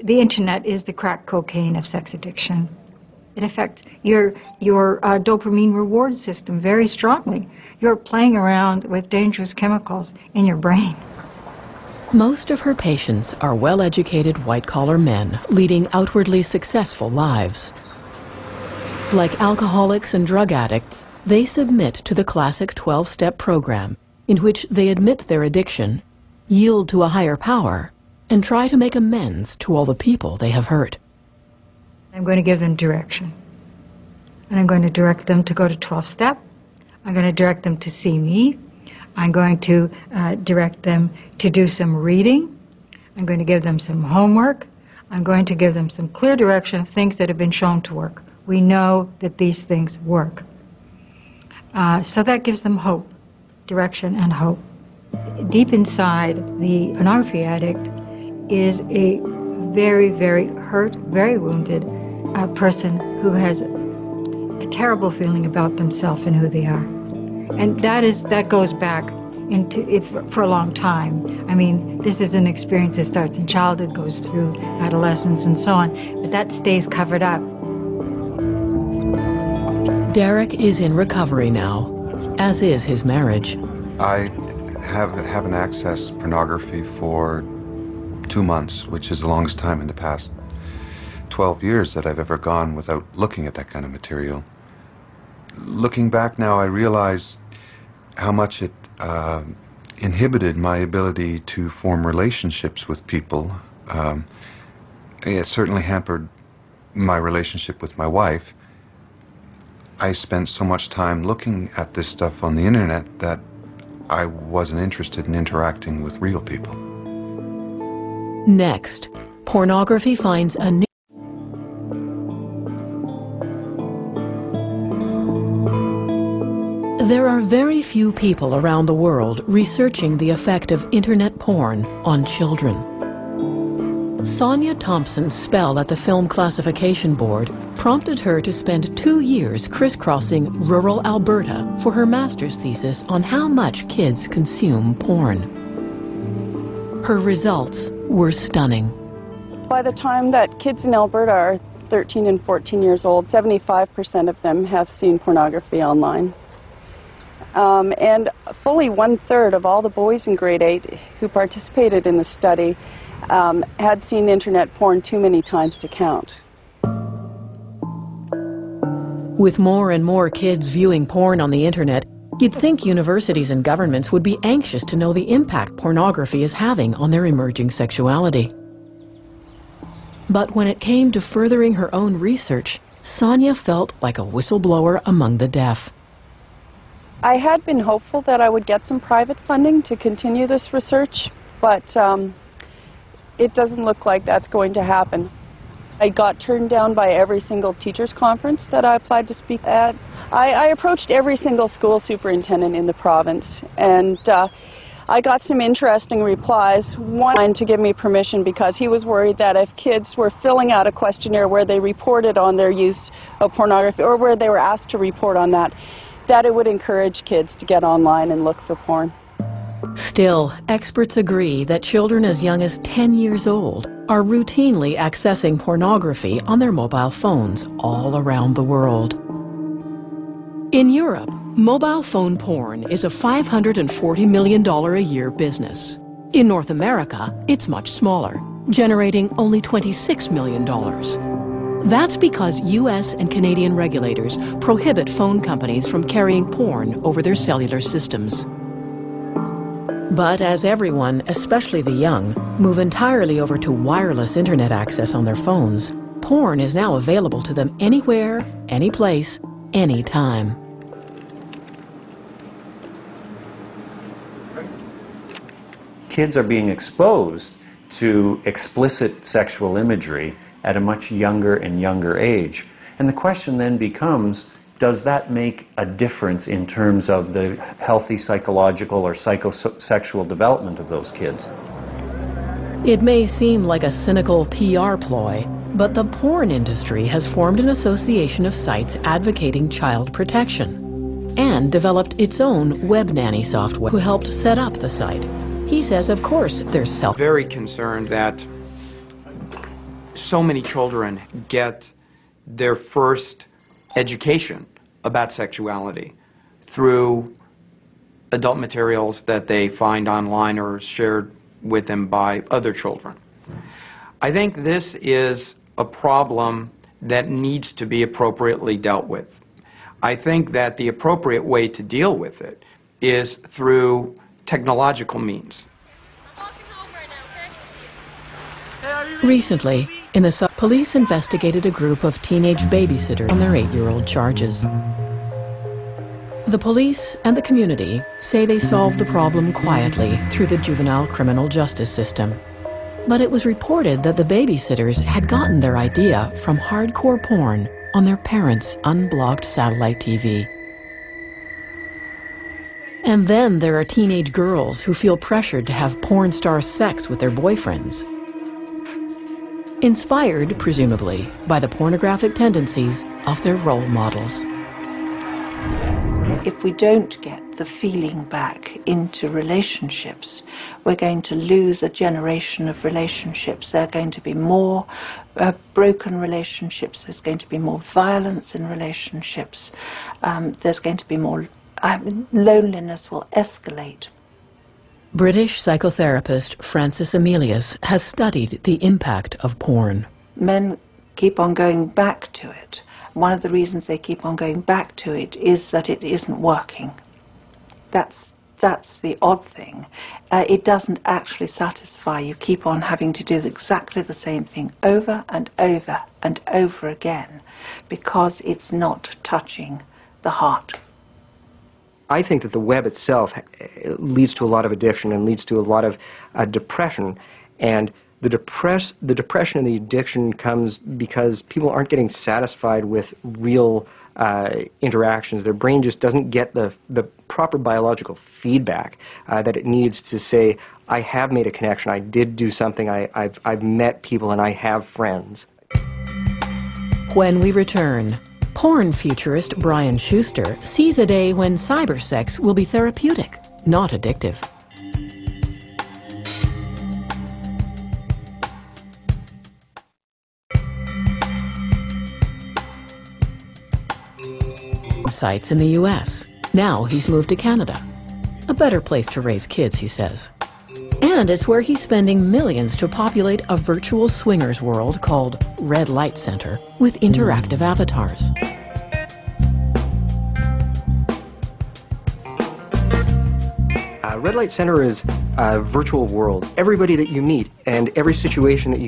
The internet is the crack cocaine of sex addiction. It affects your dopamine reward system very strongly. You're playing around with dangerous chemicals in your brain. Most of her patients are well-educated white-collar men leading outwardly successful lives. Like alcoholics and drug addicts, they submit to the classic 12-step program in which they admit their addiction, yield to a higher power, and try to make amends to all the people they have hurt. I'm going to give them direction. And I'm going to direct them to go to 12-step. I'm going to direct them to see me. I'm going to direct them to do some reading. I'm going to give them some homework. I'm going to give them some clear direction of things that have been shown to work. We know that these things work. So that gives them hope, direction and hope. Deep inside the pornography addict is a very, very hurt, very wounded person who has a terrible feeling about themselves and who they are. And that goes back for a long time. I mean, this is an experience that starts in childhood, goes through adolescence and so on, but that stays covered up. Derek is in recovery now, as is his marriage. I haven't accessed pornography for 2 months, which is the longest time in the past 12 years that I've ever gone without looking at that kind of material. Looking back now, I realize how much it inhibited my ability to form relationships with people. It certainly hampered my relationship with my wife. I spent so much time looking at this stuff on the internet that I wasn't interested in interacting with real people. Next, pornography finds a new... There are very few people around the world researching the effect of internet porn on children. Sonia Thompson's spell at the Film Classification Board prompted her to spend 2 years crisscrossing rural Alberta for her master's thesis on how much kids consume porn. Her results were stunning. By the time that kids in Alberta are 13 and 14 years old, 75% of them have seen pornography online. And fully 1/3 of all the boys in grade 8 who participated in the study had seen internet porn too many times to count. With more and more kids viewing porn on the internet, you'd think universities and governments would be anxious to know the impact pornography is having on their emerging sexuality. But when it came to furthering her own research, Sonia felt like a whistleblower among the deaf. I had been hopeful that I would get some private funding to continue this research, but it doesn't look like that's going to happen. I got turned down by every single teachers' conference that I applied to speak at. I approached every single school superintendent in the province, and I got some interesting replies. One to give me permission because he was worried that if kids were filling out a questionnaire where they reported on their use of pornography, or where they were asked to report on that it would encourage kids to get online and look for porn. Still, experts agree that children as young as 10 years old are routinely accessing pornography on their mobile phones all around the world. In Europe, mobile phone porn is a $540 million a year business. In North America, it's much smaller, generating only $26 million. That's because U.S. and Canadian regulators prohibit phone companies from carrying porn over their cellular systems. But as everyone, especially the young, move entirely over to wireless internet access on their phones, porn is now available to them anywhere, anyplace, anytime. Kids are being exposed to explicit sexual imagery at a much younger and younger age. And the question then becomes, does that make a difference in terms of the healthy psychological or psychosexual development of those kids? It may seem like a cynical PR ploy, but the porn industry has formed an association of sites advocating child protection and developed its own web nanny software who helped set up the site. He says, of course, there's Very concerned that so many children get their first education about sexuality through adult materials that they find online or shared with them by other children. I think this is a problem that needs to be appropriately dealt with. I think that the appropriate way to deal with it is through technological means. Recently, in the police investigated a group of teenage babysitters on their 8-year-old charges. The police and the community say they solved the problem quietly through the juvenile criminal justice system. But it was reported that the babysitters had gotten their idea from hardcore porn on their parents' unblocked satellite TV. And then there are teenage girls who feel pressured to have porn star sex with their boyfriends. Inspired, presumably, by the pornographic tendencies of their role models. If we don't get the feeling back into relationships, we're going to lose a generation of relationships. There are going to be more broken relationships. There's going to be more violence in relationships. There's going to be more loneliness will escalate. British psychotherapist Frances Emilius has studied the impact of porn. Men keep on going back to it. One of the reasons they keep on going back to it is that it isn't working. That's the odd thing. It doesn't actually satisfy. You keep on having to do exactly the same thing over and over and over again because it's not touching the heart. I think that the web itself leads to a lot of addiction and leads to a lot of depression. And the depression and the addiction comes because people aren't getting satisfied with real interactions. Their brain just doesn't get the proper biological feedback that it needs to say, I have made a connection, I did do something, I've met people and I have friends. When we return, porn futurist Brian Schuster sees a day when cybersex will be therapeutic, not addictive. Sites in the U.S. Now he's moved to Canada. A better place to raise kids, he says. And it's where he's spending millions to populate a virtual swingers world called Red Light Center with interactive avatars. Red Light Center is a virtual world. Everybody that you meet and every situation that you